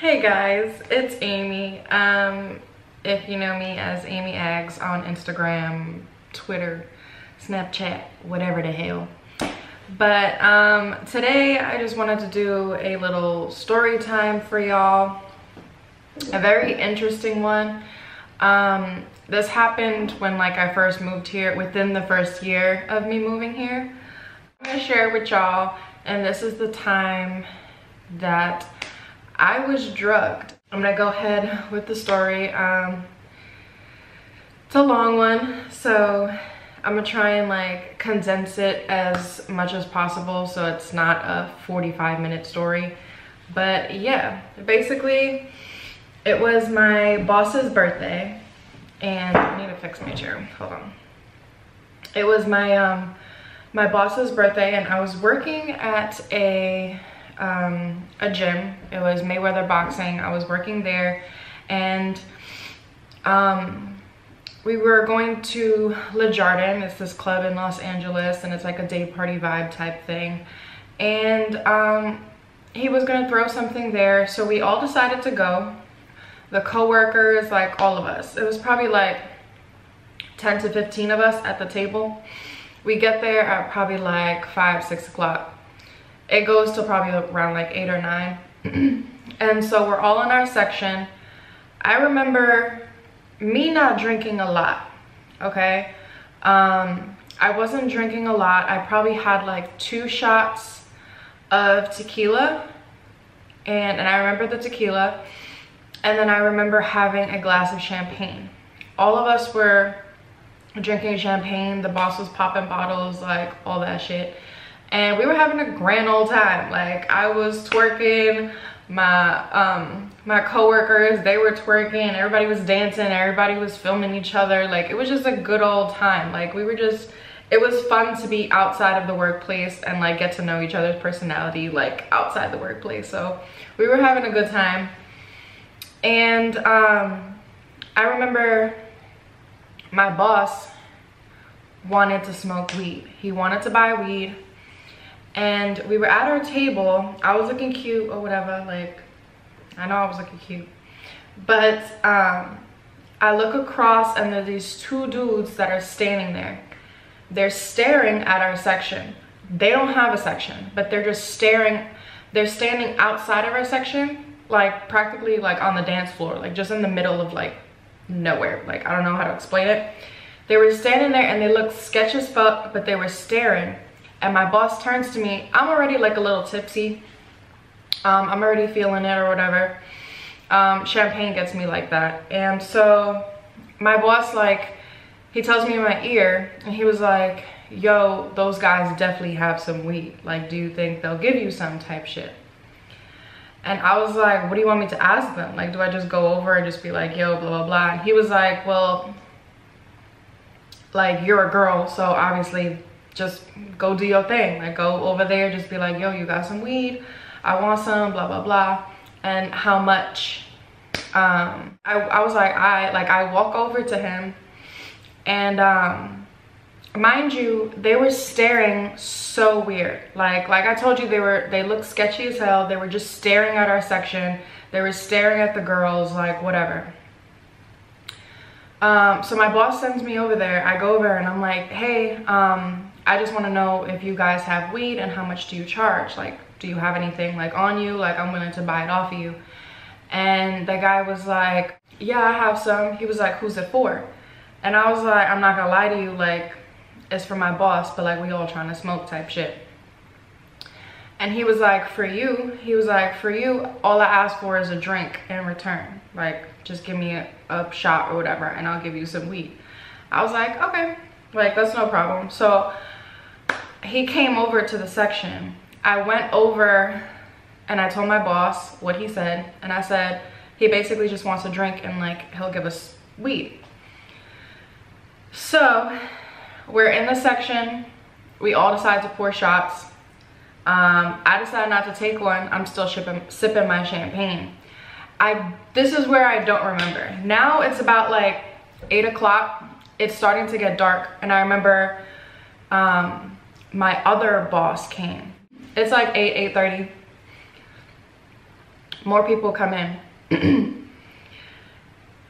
Hey guys, it's Amy. If you know me as Amy Eggs on Instagram, Twitter, Snapchat, whatever the hell. But today I just wanted to do a little story time for y'all. A very interesting one. This happened when I first moved here, within the first year of me moving here. I'm gonna share it with y'all, and this is the time that I was drugged. I'm gonna go ahead with the story. It's a long one, so I'm gonna try and condense it as much as possible so it's not a 45-minute story. But yeah, basically it was my boss's birthday, and I need to fix my chair, hold on. It was my my boss's birthday, and I was working at a gym. It was Mayweather Boxing. I was working there, and we were going to Le Jardin. It's this club in Los Angeles, and it's like a day party vibe type thing. And he was gonna throw something there, so we all decided to go. The co-workers, all of us. It was probably 10 to 15 of us at the table. We get there at probably 5, 6 o'clock. It goes till probably around 8 or 9. And so we're all in our section. I remember me not drinking a lot, okay? I wasn't drinking a lot. I probably had 2 shots of tequila, and I remember the tequila, and then I remember having a glass of champagne. All of us were drinking champagne. The boss was popping bottles, all that shit. And we were having a grand old time. I was twerking, my coworkers, they were twerking, everybody was dancing, everybody was filming each other. It was just a good old time. It was fun to be outside of the workplace and get to know each other's personality outside the workplace. So we were having a good time. And I remember my boss wanted to smoke weed. He wanted to buy weed. And we were at our table. I was looking cute or whatever. I know I was looking cute. But I look across, and there's these 2 dudes that are standing there. They're staring at our section. They don't have a section, but they're just staring. They're standing outside of our section, practically on the dance floor, just in the middle of nowhere. I don't know how to explain it. They were standing there, and they looked sketch as fuck, but they were staring. And my boss turns to me. I'm already a little tipsy. I'm already feeling it or whatever. Champagne gets me like that. And so my boss, he tells me in my ear, and he was like, yo, those guys definitely have some weed. Do you think they'll give you some type shit? And I was like, what do you want me to ask them? Do I just go over and just be like, yo, blah, blah, blah? And he was like, well, you're a girl, so obviously just go do your thing. Go over there, just be like, yo, you got some weed? I want some, blah, blah, blah. And how much? I was like, I walk over to him, and mind you, they were staring so weird. Like I told you, they looked sketchy as hell. They were just staring at our section. They were staring at the girls, whatever. So my boss sends me over there. I go over and I'm like, hey, I just want to know if you guys have weed and how much do you charge? Do you have anything on you? I'm willing to buy it off of you. And the guy was like, yeah, I have some. He was like, who's it for? And I was like, I'm not gonna lie to you, it's for my boss, but we all trying to smoke type shit. And he was like, for you? He was like, for you, all I ask for is a drink in return. Just give me a shot or whatever, and I'll give you some weed. I was like, okay, that's no problem. So he came over to the section. I went over and I told my boss what he said, and I said, he basically just wants a drink and he'll give us weed. So we're in the section. We all decide to pour shots. I decided not to take one. I'm still sipping my champagne. This is where I don't remember. Now it's about 8 o'clock. It's starting to get dark, and I remember my other boss came. It's 8:30. More people come in.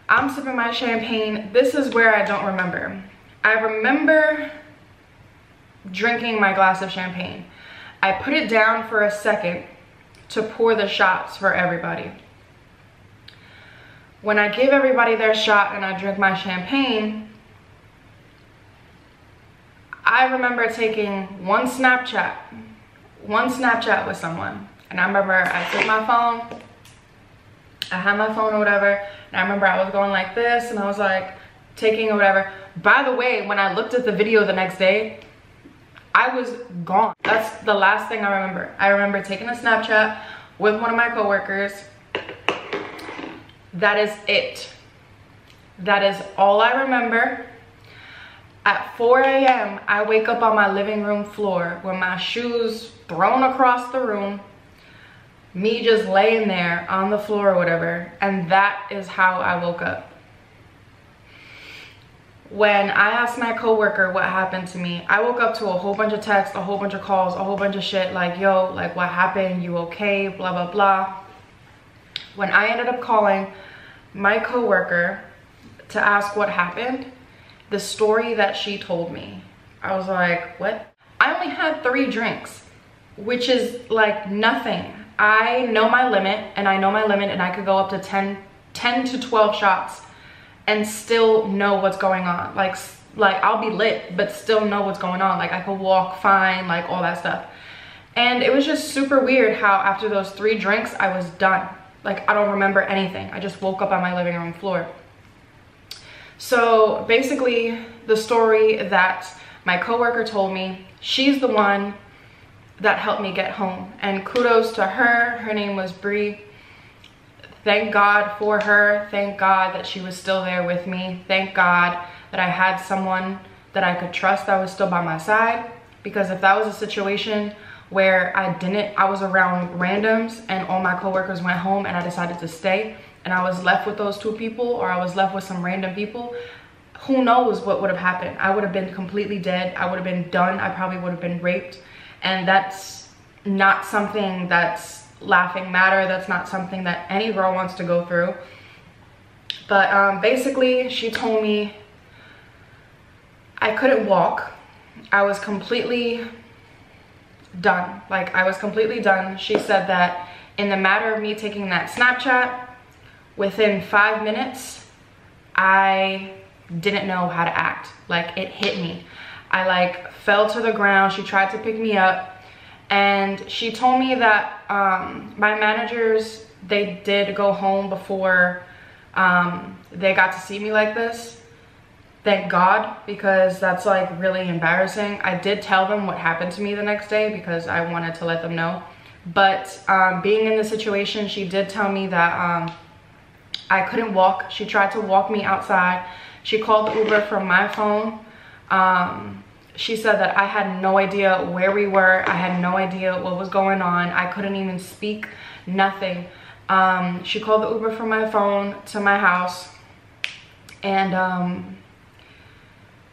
I'm sipping my champagne. This is where I don't remember. I remember drinking my glass of champagne. I put it down for a second to pour the shots for everybody. When I give everybody their shot and I drink my champagne, I remember taking one Snapchat with someone. And I remember I took my phone, I had my phone or whatever, and I remember I was going like this and I was like taking or whatever. By the way, when I looked at the video the next day, I was gone. That's the last thing I remember. I remember taking a Snapchat with one of my coworkers. That is it. That is all I remember. At 4 a.m., I wake up on my living room floor with my shoes thrown across the room, me just laying there on the floor or whatever, and that is how I woke up. When I asked my coworker what happened to me, I woke up to a whole bunch of texts, a whole bunch of calls, a whole bunch of shit like, yo, like what happened? You okay? Blah, blah, blah. When I ended up calling my coworker to ask what happened, the story that she told me, I was like, what? I only had 3 drinks, which is like nothing. I know my limit and I could go up to 10 to 12 shots and still know what's going on. Like I'll be lit, but still know what's going on. Like I could walk fine, like all that stuff. And it was just super weird how after those 3 drinks, I was done. Like I don't remember anything. I just woke up on my living room floor. So basically the story that my coworker told me, she's the one that helped me get home. And kudos to her. Her name was Bree. Thank God for her. Thank God that she was still there with me. Thank God that I had someone that I could trust that was still by my side. Because if that was a situation where I was around randoms and all my coworkers went home and I decided to stay and I was left with those 2 people, or I was left with some random people, who knows what would have happened. I would have been completely dead. I would have been done. I probably would have been raped. And that's not something that's laughing matter. That's not something that any girl wants to go through. But basically she told me I couldn't walk. I was completely done. Like I was completely done. She said that in the matter of me taking that Snapchat, within 5 minutes, I didn't know how to act. Like it hit me. I like fell to the ground. She tried to pick me up and she told me that my managers, they did go home before they got to see me like this. Thank God, because that's like really embarrassing. I did tell them what happened to me the next day because I wanted to let them know. But being in the situation, she did tell me that I couldn't walk. She tried to walk me outside. She called the Uber from my phone. She said that I had no idea where we were. I had no idea what was going on. I couldn't even speak, nothing. She called the Uber from my phone to my house. And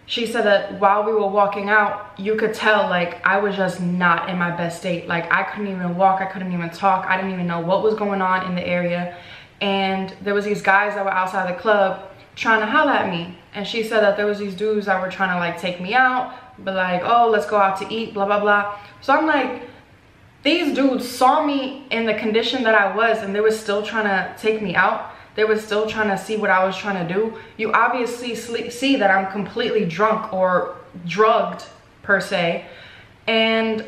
she said that while we were walking out, you could tell like I was just not in my best state. Like I couldn't even walk. I couldn't even talk. I didn't even know what was going on in the area. And there was these guys that were outside the club trying to holler at me. And she said that there was these dudes that were trying to like take me out, but like, oh, let's go out to eat, blah, blah, blah. So I'm like, these dudes saw me in the condition that I was and they were still trying to take me out. They were still trying to see what I was trying to do. You obviously see that I'm completely drunk or drugged per se. And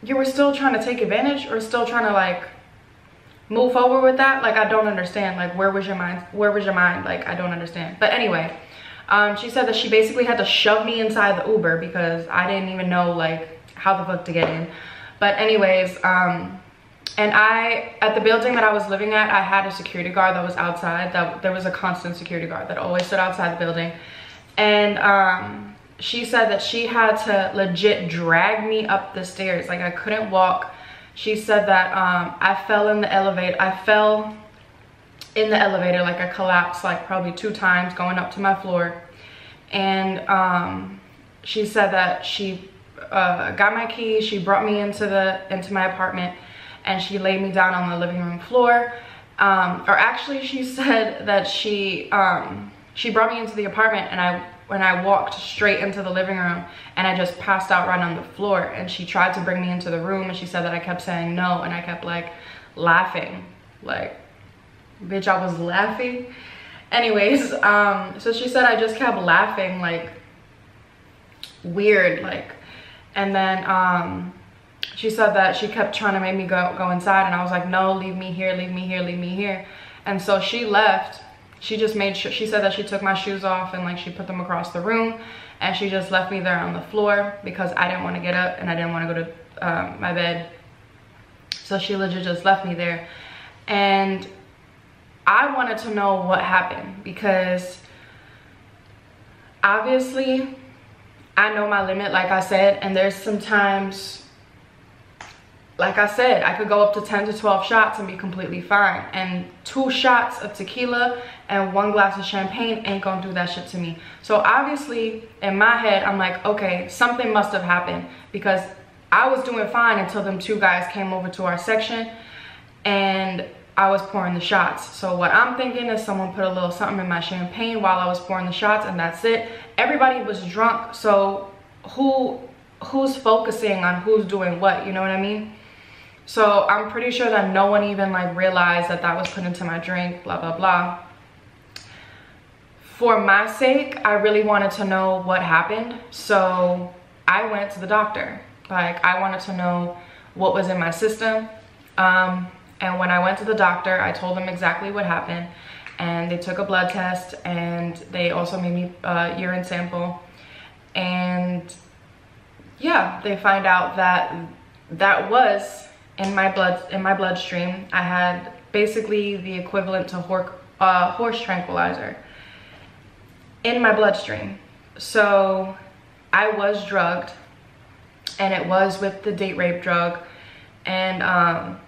you were still trying to take advantage or still trying to like move forward with that. Like I don't understand. Like where was your mind? Where was your mind? Like I don't understand. But anyway, she said that she basically had to shove me inside the Uber because I didn't even know like how the fuck to get in. But anyways, and at the building that I was living at, I had a security guard that was outside. That there was a constant security guard that always stood outside the building. And she said that she had to legit drag me up the stairs. Like I couldn't walk. She said that I fell in the elevator. I fell in the elevator, like I collapsed like probably 2 times going up to my floor. And she said that she got my keys. She brought me into my apartment. and she laid me down on the living room floor. Or actually she said that she brought me into the apartment, and when I walked straight into the living room and I just passed out right on the floor, and she tried to bring me into the room, and she said that I kept saying no, and I kept like laughing, like, bitch, I was laughing. Anyways, so she said I just kept laughing like weird, like, and then she said that she kept trying to make me go inside, and I was like, no, leave me here, leave me here, leave me here. And so she left. She just made sure, she said that she took my shoes off and like she put them across the room, and she just left me there on the floor because I didn't want to get up and I didn't want to go to my bed. So she legit just left me there. And I wanted to know what happened, because obviously I know my limit, like I said, and there's sometimes, like I said, I could go up to 10 to 12 shots and be completely fine. And 2 shots of tequila and 1 glass of champagne ain't gonna do that shit to me. So obviously, in my head, I'm like, okay, something must have happened, because I was doing fine until them 2 guys came over to our section and I was pouring the shots. So what I'm thinking is someone put a little something in my champagne while I was pouring the shots, and that's it. Everybody was drunk, so who's focusing on who's doing what, you know what I mean? So I'm pretty sure that no one even like realized that that was put into my drink, blah, blah, blah. For my sake, I really wanted to know what happened. So I went to the doctor. Like, I wanted to know what was in my system. And when I went to the doctor, I told them exactly what happened. And they took a blood test, and they also made me a urine sample. And yeah, they find out that that was in my bloodstream. I had basically the equivalent to horse tranquilizer in my bloodstream. So I was drugged, and it was with the date rape drug. And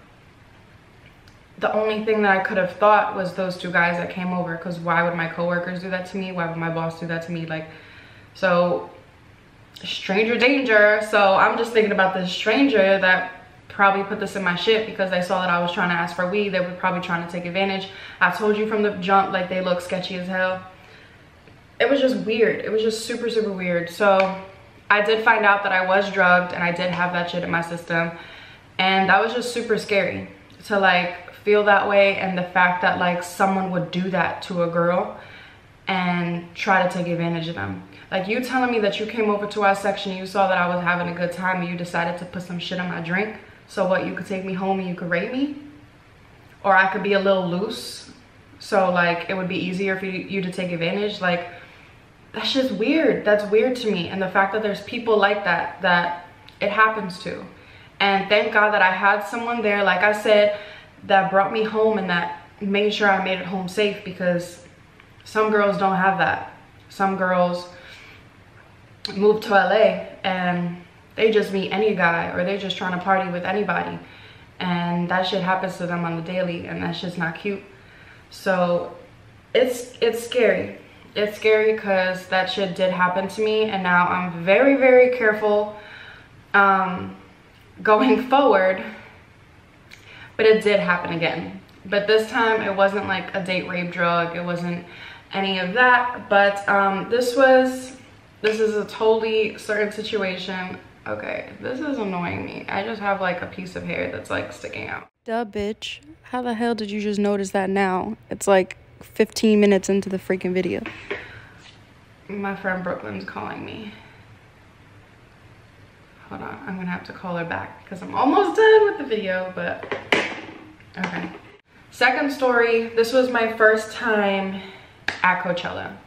the only thing that I could have thought was those 2 guys that came over, because why would my coworkers do that to me? Why would my boss do that to me? Like, so stranger danger. So I'm just thinking about this stranger that probably put this in my shit because they saw that I was trying to ask for weed. They were probably trying to take advantage. I told you from the jump, like, they look sketchy as hell. It was just weird. It was just super, super weird. So I did find out that I was drugged, and I did have that shit in my system. And that was just super scary to like feel that way, and the fact that like someone would do that to a girl and try to take advantage of them. Like, you telling me that you came over to our section, you saw that I was having a good time, and you decided to put some shit in my drink so what, you could take me home and you could rape me? Or I could be a little loose, so like it would be easier for you to take advantage. Like, that's just weird. That's weird to me. And the fact that there's people like that it happens to. And thank God that I had someone there, like I said, that brought me home and that made sure I made it home safe, because some girls don't have that. Some girls move to LA and they just meet any guy, or they're just trying to party with anybody, and that shit happens to them on the daily, and that's just not cute. So it's scary. It's scary because that shit did happen to me, and now I'm very, very careful going forward. But it did happen again, but this time it wasn't like a date rape drug, it wasn't any of that. But this is a totally certain situation. Okay, this is annoying me. I just have like a piece of hair that's like sticking out. Duh, bitch. How the hell did you just notice that now? It's like 15 minutes into the freaking video. My friend Brooklyn's calling me. Hold on, I'm gonna have to call her back because I'm almost done with the video, but okay. Second story, this was my first time at Coachella.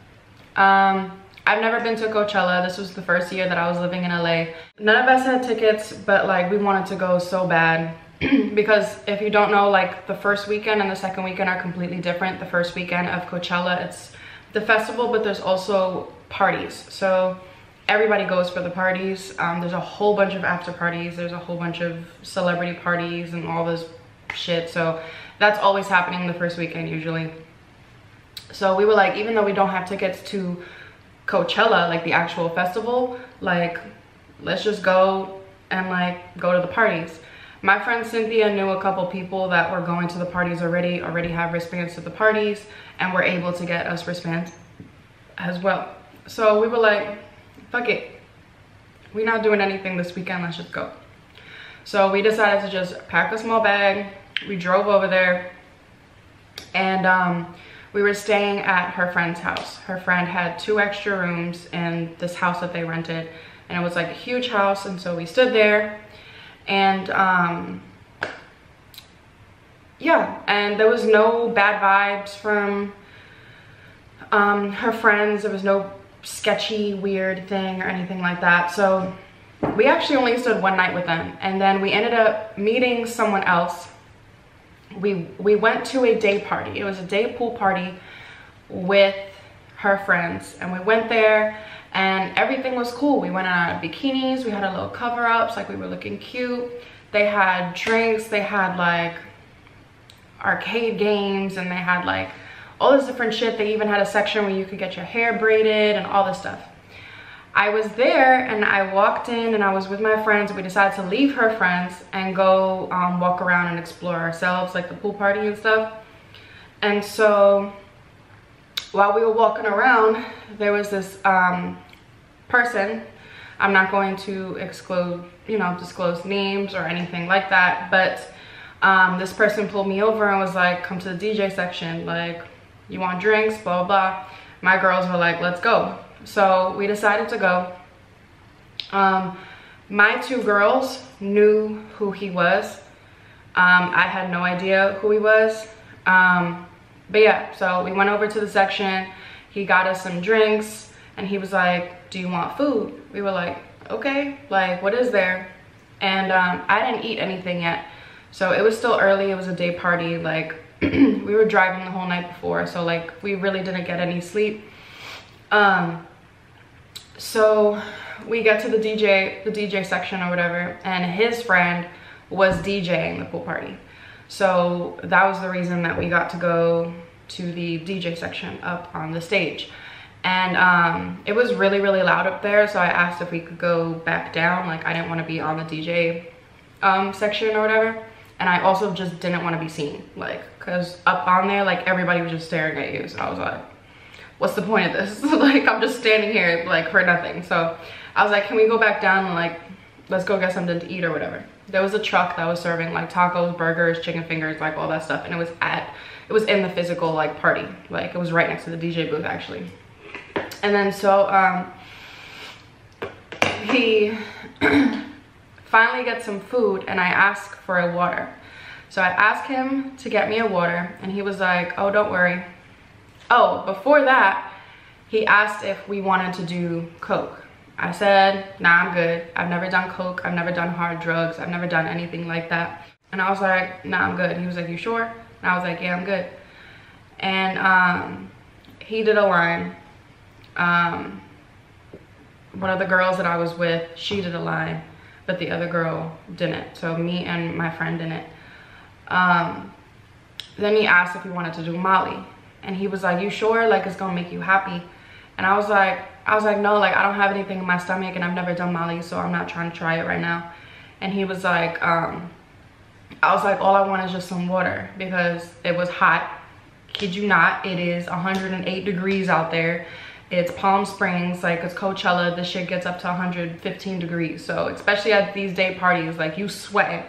I've never been to Coachella. This was the first year that I was living in LA. None of us had tickets, but like we wanted to go so bad. Because if you don't know, like the first weekend and the second weekend are completely different. The first weekend of Coachella, it's the festival, but there's also parties. So everybody goes for the parties. There's a whole bunch of after parties. There's a whole bunch of celebrity parties and all this shit. So that's always happening the first weekend usually. So we were like, even though we don't have tickets to Coachella, like the actual festival, like let's just go and like go to the parties. My friend Cynthia knew a couple people that were going to the parties already have wristbands to the parties, and were able to get us wristbands as well. So we were like, fuck it, we're not doing anything this weekend, let's just go. So we decided to just pack a small bag. We drove over there, and we were staying at her friend's house. Her friend had 2 extra rooms in this house that they rented, and it was like a huge house. And so we stood there, and yeah, and there was no bad vibes from her friends. There was no sketchy weird thing or anything like that. So we actually only stood one night with them, and then we ended up meeting someone else. We went to a day party. It was a day pool party with her friends, and we went there and everything was cool. We went out in bikinis, we had a little cover-ups, like we were looking cute. They had drinks, they had like arcade games, and they had like all this different shit. They even had a section where you could get your hair braided and all this stuff. I was there and I walked in, and I was with my friends. We decided to leave her friends and go walk around and explore ourselves, like the pool party and stuff. And so while we were walking around, there was this person. I'm not going to disclose names or anything like that, but this person pulled me over and was like, come to the DJ section, like, you want drinks, blah blah blah. My girls were like, let's go. So we decided to go. My 2 girls knew who he was. I had no idea who he was. But yeah, so we went over to the section. He got us some drinks, and he was like, do you want food? We were like, okay, like, what is there? And I didn't eat anything yet. So it was still early. It was a day party. Like, we were driving the whole night before, so like we really didn't get any sleep. So we get to the DJ section or whatever, and his friend was DJing the pool party. So that was the reason that we got to go to the DJ section up on the stage. And it was really loud up there, so I asked if we could go back down. Like, I didn't want to be on the DJ section or whatever, and I also just didn't want to be seen, like, because up on there, like, everybody was just staring at you. So I was like, what's the point of this? Like, I'm just standing here like for nothing. So I was like, can we go back down and like, let's go get something to eat or whatever. There was a truck that was serving like tacos, burgers, chicken fingers, like all that stuff, and it was in the physical like party. Like, it was right next to the DJ booth actually. And then so he finally gets some food, and I ask for a water. So I asked him to get me a water, and he was like, oh, don't worry. Oh, before that, he asked if we wanted to do coke. I said, nah, I'm good. I've never done coke. I've never done hard drugs. I've never done anything like that. And I was like, nah, I'm good. He was like, you sure? And I was like, yeah, I'm good. And he did a line. One of the girls that I was with, she did a line, but the other girl didn't. So me and my friend didn't. Then he asked if we wanted to do Molly. And he was like, you sure? Like, it's gonna make you happy? And I was like, no, like, I don't have anything in my stomach, and I've never done Molly, so I'm not trying to try it right now. And he was like, I was like, all I want is just some water, because it was hot. Kid you not, it is 108 degrees out there. It's Palm Springs, like, it's Coachella. This shit gets up to 115 degrees. So especially at these day parties, like, you sweating,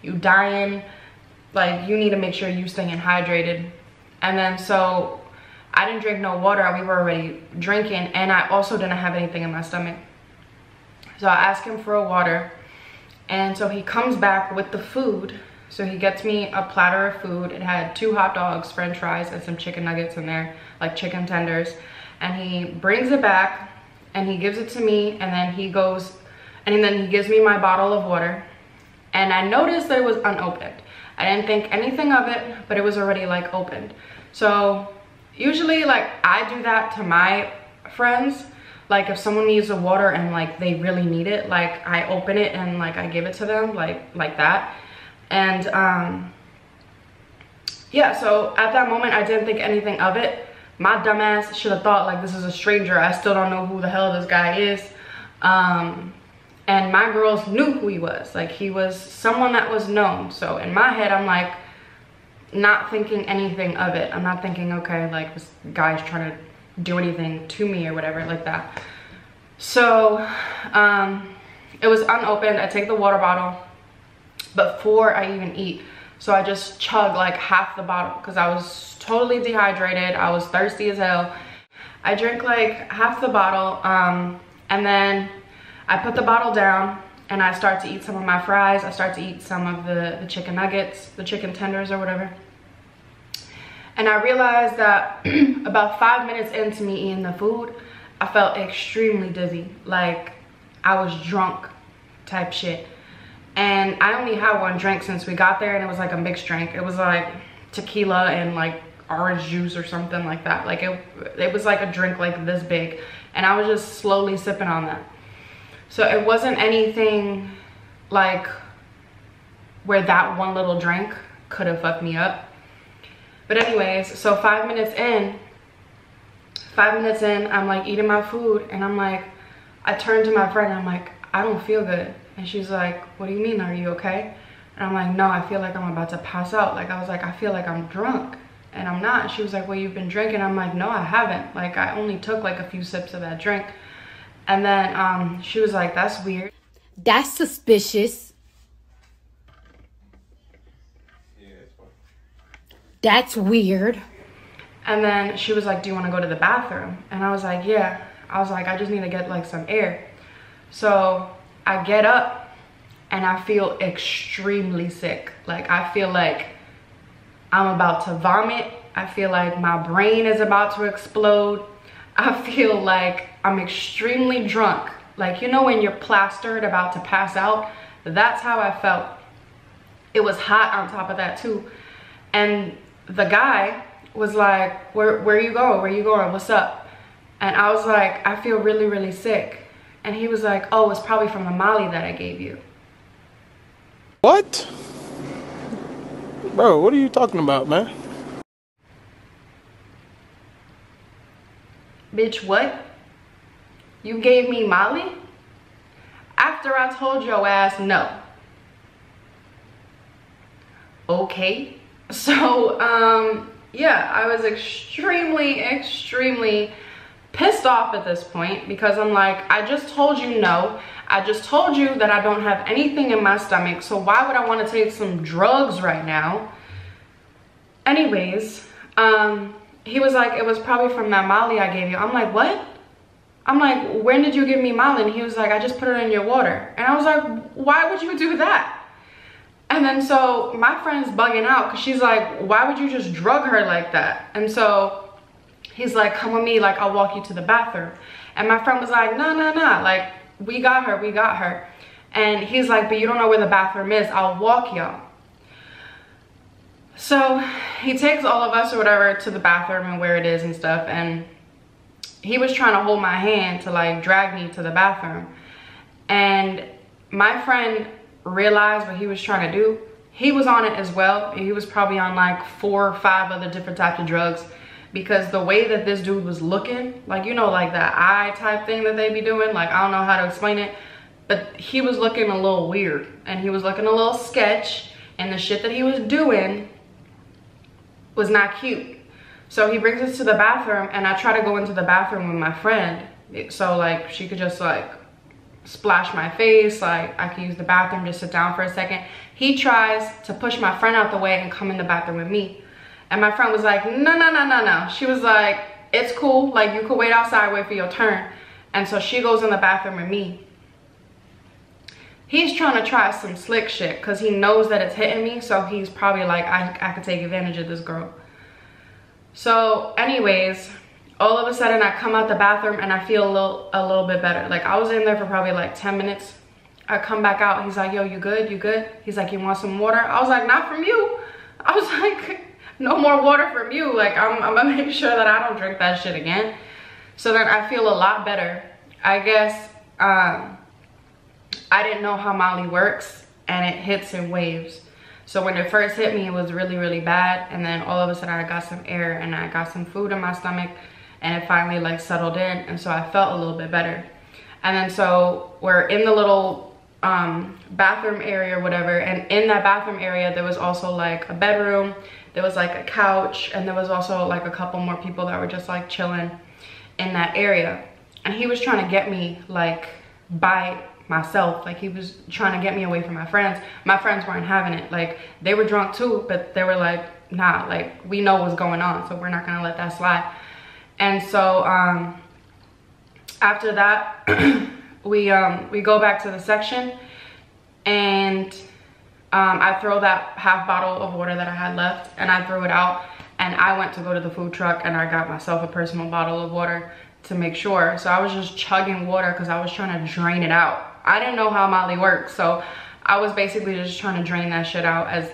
you dying, like, you need to make sure you staying hydrated. And then so I didn't drink no water. We were already drinking, and I also didn't have anything in my stomach. So I asked him for a water, and so he comes back with the food. So he gets me a platter of food. It had 2 hot dogs, french fries, and some chicken nuggets in there, like chicken tenders. And he brings it back, and he gives it to me, and then he goes, and then he gives me my bottle of water. And I noticed that it was unopened. I didn't think anything of it, but it was already like opened. So usually, like, I do that to my friends. Like, if someone needs a water and like they really need it, like, I open it and like I give it to them, like that. And yeah, so at that moment I didn't think anything of it. My dumbass should have thought like, this is a stranger, I still don't know who the hell this guy is. And And my girls knew who he was. Like, he was someone that was known. So in my head, I'm like, not thinking anything of it. I'm not thinking, okay, like this guy's trying to do anything to me or whatever like that. So it was unopened. I take the water bottle before I even eat. So I just chugged like half the bottle because I was totally dehydrated. I was thirsty as hell. I drank like half the bottle, and then I put the bottle down and I start to eat some of my fries. I start to eat some of the chicken nuggets, the chicken tenders or whatever. And I realized that about 5 minutes into me eating the food, I felt extremely dizzy. Like I was drunk type shit. And I only had one drink since we got there, and it was like a mixed drink. It was like tequila and like orange juice or something like that. Like it was like a drink like this big, and I was just slowly sipping on that. So it wasn't anything like where that one little drink could have fucked me up. But anyways, so 5 minutes in, I'm like eating my food, and I'm like, I turned to my friend and I'm like, I don't feel good. And she's like, what do you mean, are you okay? And I'm like, no, I feel like I'm about to pass out. Like, I was like, I feel like I'm drunk. And I'm not. And she was like, well, you've been drinking. I'm like, no, I haven't. Like, I only took like a few sips of that drink. And then she was like, that's weird. That's suspicious. Yeah, it's fine. That's weird. And then she was like, do you want to go to the bathroom? And I was like, yeah. I was like, I just need to get like some air. So I get up and I feel extremely sick. Like, I feel like I'm about to vomit. I feel like my brain is about to explode. I feel like I'm extremely drunk. Like, you know when you're plastered about to pass out? That's how I felt. It was hot on top of that too. And the guy was like, where you going? Where you going? What's up? And I was like, I feel really, really sick. And he was like, oh, it's probably from the Molly that I gave you. What? Bro, what are you talking about, man? Bitch, what? You gave me Molly? After I told your ass no. Okay. So, yeah, I was extremely pissed off at this point because I'm like, I just told you no. I just told you that I don't have anything in my stomach, so why would I want to take some drugs right now? Anyways, he was like, it was probably from that Molly I gave you. I'm like, what? I'm like, when did you give me Molly? And he was like, I just put it in your water. And I was like, why would you do that? And then so my friend's bugging out because she's like, why would you just drug her like that? And so he's like, come with me, like I'll walk you to the bathroom. And my friend was like, no, like we got her. And he's like, but you don't know where the bathroom is, I'll walk y'all. So he takes all of us or whatever to the bathroom and where it is and stuff, and he was trying to hold my hand to like drag me to the bathroom. And my friend realized what he was trying to do. He was on it as well. He was probably on like 4 or 5 other different types of drugs, because the way that this dude was looking, like, you know, like that eye type thing that they be doing, like, I don't know how to explain it, but he was looking a little weird and he was looking a little sketch, and the shit that he was doing was not cute. So he brings us to the bathroom, and I try to go into the bathroom with my friend so like she could just like splash my face, like I could use the bathroom, just sit down for a second. He tries to push my friend out the way and come in the bathroom with me, and my friend was like, no. She was like, it's cool, like you could wait outside, wait for your turn. And so she goes in the bathroom with me. He's trying to try some slick shit because he knows that it's hitting me, so he's probably like, I could take advantage of this girl. So anyways, all of a sudden I come out the bathroom and I feel a little bit better. Like I was in there for probably like 10 minutes. I come back out, he's like, yo, you good? He's like, you want some water? I was like, not from you. I was like, no more water from you. Like I'm gonna make sure that I don't drink that shit again. So then I feel a lot better. I guess I didn't know how Molly works, and it hits in waves. So when it first hit me, it was really, really bad. And then all of a sudden I got some air and I got some food in my stomach, and it finally like settled in. And so I felt a little bit better. And then so we're in the little bathroom area or whatever, and in that bathroom area there was also like a bedroom, there was like a couch, and there was also like a couple more people that were just like chilling in that area. And he was trying to get me like by myself, like he was trying to get me away from my friends. My friends weren't having it, like they were drunk too, but they were like, nah, like we know what's going on, so we're not gonna let that slide. And so after that we go back to the section, and I throw that half bottle of water that I had left, and I threw it out, and I went to go to the food truck and I got myself a personal bottle of water to make sure. So I was just chugging water because I was trying to drain it out. I didn't know how Molly works, so I was basically just trying to drain that shit out as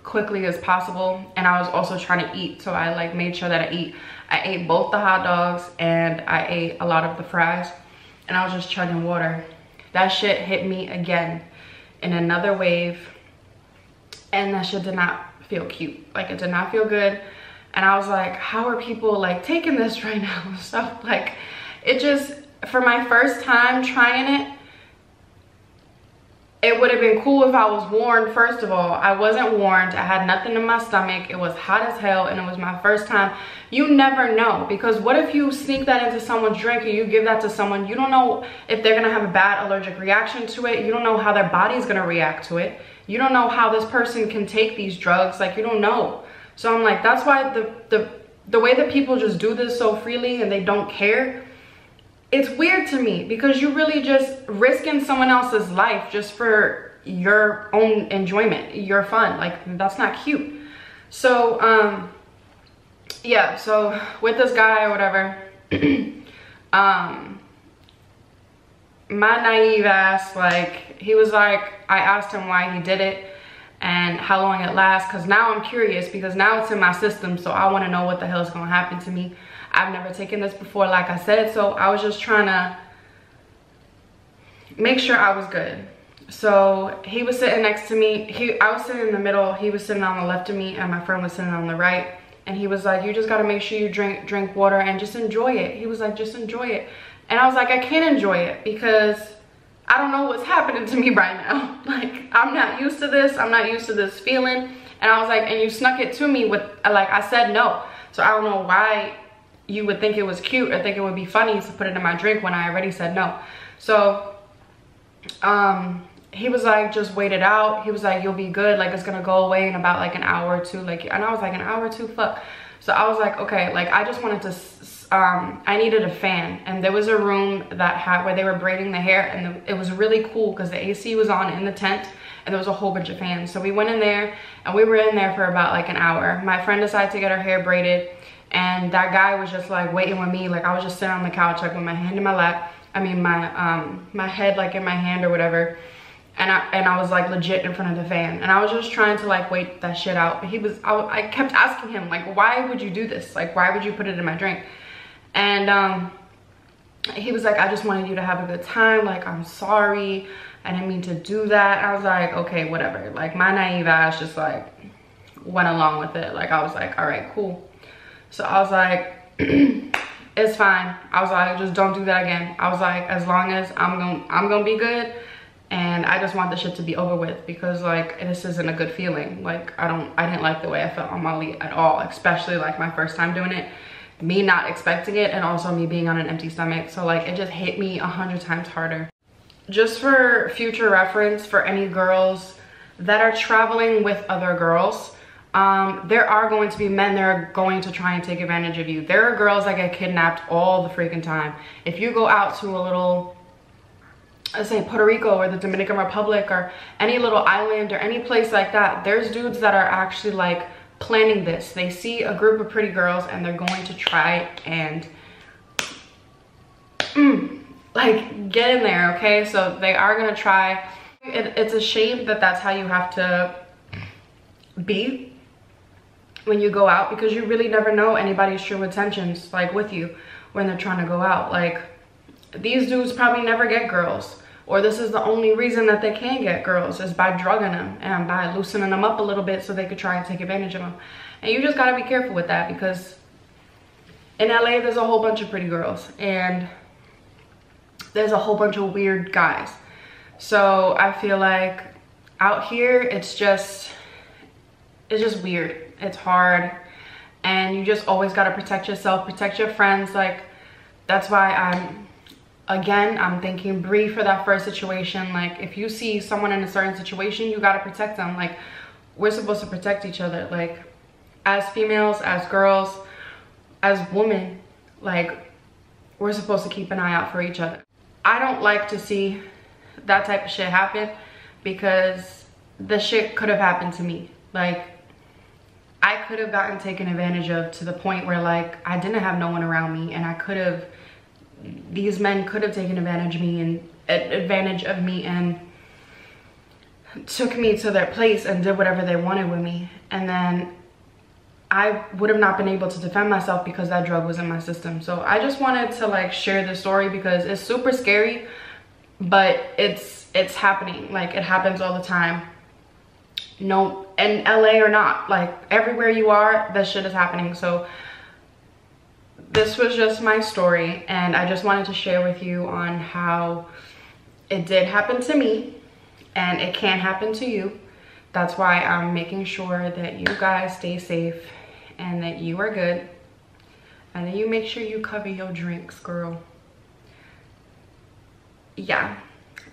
quickly as possible. And I was also trying to eat, so I like made sure that I ate both the hot dogs and I ate a lot of the fries, and I was just chugging water. That shit hit me again in another wave, and that shit did not feel cute. Like it did not feel good. And I was like, how are people like taking this right now? So like, it just, for my first time trying it, it would have been cool if I was warned. First of all, I wasn't warned. I had nothing in my stomach. It was hot as hell, and it was my first time. You never know, because what if you sneak that into someone's drink and you give that to someone? You don't know if they're gonna have a bad allergic reaction to it. You don't know how their body's gonna react to it. You don't know how this person can take these drugs. Like, you don't know. So I'm like, that's why the way that people just do this so freely and they don't care, it's weird to me, because you're really just risking someone else's life just for your own enjoyment, your fun. Like, that's not cute. So yeah, so with this guy or whatever, my naive ass, like, he was like, I asked him why he did it and how long it lasts, because now I'm curious, because now it's in my system, so I want to know what the hell is going to happen to me. I've never taken this before, like I said, so I was just trying to make sure I was good. So he was sitting next to me. I was sitting in the middle. He was sitting on the left of me, and my friend was sitting on the right. And he was like, you just got to make sure you drink water and just enjoy it. He was like, just enjoy it. And I was like, I can't enjoy it because I don't know what's happening to me right now. Like, I'm not used to this. I'm not used to this feeling. And I was like, and you snuck it to me with, like, I said no. So I don't know why you would think it was cute or think it would be funny to put it in my drink when I already said no. So he was like, just wait it out. He was like, you'll be good, like it's gonna go away in about like an hour or two. Like, and I was like, an hour or two, fuck. So I was like, okay, like I just wanted to I needed a fan, and there was a room that had where they were braiding the hair, and it was really cool because the AC was on in the tent and there was a whole bunch of fans. So we went in there and we were in there for about like an hour. My friend decided to get her hair braided, and that guy was just like waiting with me. Like, I was just sitting on the couch, like with my hand in my lap, I mean my head like in my hand or whatever, and I was like legit in front of the fan, and I was just trying to like wait that shit out. But I kept asking him, like, why would you do this? Like, why would you put it in my drink? And he was like, I just wanted you to have a good time, like, I'm sorry, I didn't mean to do that. I was like, okay, whatever. Like, my naive ass just like went along with it. Like, I was like, all right, cool. So I was like, it's fine. I was like, just don't do that again. I was like, as long as I'm gonna be good, and I just want the shit to be over with, because like this isn't a good feeling. Like, I didn't like the way I felt on Molly at all, especially like my first time doing it, me not expecting it, and also me being on an empty stomach. So like, it just hit me 100 times harder. Just for future reference, for any girls that are traveling with other girls, there are going to be men that are going to try and take advantage of you. There are girls that get kidnapped all the freaking time. If you go out to a little, let's say Puerto Rico or the Dominican Republic or any little island or any place like that, there's dudes that are actually like planning this. They see a group of pretty girls and they're going to try and like get in there, okay? So they are gonna try. It's a shame that that's how you have to be when you go out, because you really never know anybody's true intentions like with you when they're trying to go out. Like, these dudes probably never get girls, or this is the only reason that they can get girls, is by drugging them and by loosening them up a little bit so they could try and take advantage of them. And you just gotta be careful with that, because in LA there's a whole bunch of pretty girls, and there's a whole bunch of weird guys. So I feel like out here, it's just weird. It's hard. And you just always got to protect yourself, protect your friends. Like, that's why I'm thanking Bree for that first situation. Like, if you see someone in a certain situation, you got to protect them. Like, we're supposed to protect each other. Like, as females, as girls, as women, like, we're supposed to keep an eye out for each other. I don't like to see that type of shit happen, because the shit could have happened to me. Like, I could have gotten taken advantage of to the point where, like, I didn't have no one around me, and these men could have taken advantage of me and took me to their place and did whatever they wanted with me. And then I would have not been able to defend myself because that drug was in my system. So I just wanted to, like, share the story because it's super scary, but it's happening. Like, it happens all the time. No, in LA or not, like, everywhere you are, that shit is happening. So this was just my story, and I just wanted to share with you on how it did happen to me and it can happen to you. That's why I'm making sure that you guys stay safe and that you are good, and that you make sure you cover your drinks, girl. Yeah.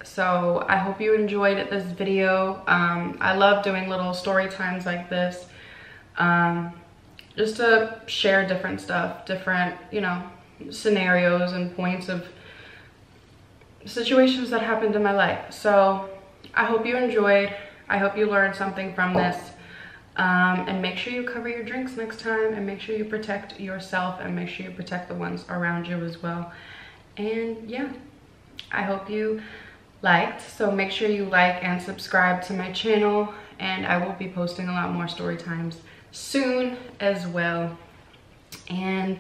So I hope you enjoyed this video. I love doing little story times like this, just to share different stuff, different, you know, scenarios and points of situations that happened in my life. So I hope you enjoyed. I hope you learned something from this. And make sure you cover your drinks next time, and make sure you protect yourself, and make sure you protect the ones around you as well. And yeah, I hope you liked. So make sure you like and subscribe to my channel, and I will be posting a lot more story times soon as well. And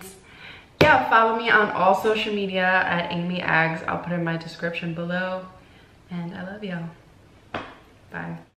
yeah, follow me on all social media at Aimee Ags. I'll put in my description below, and I love y'all. Bye.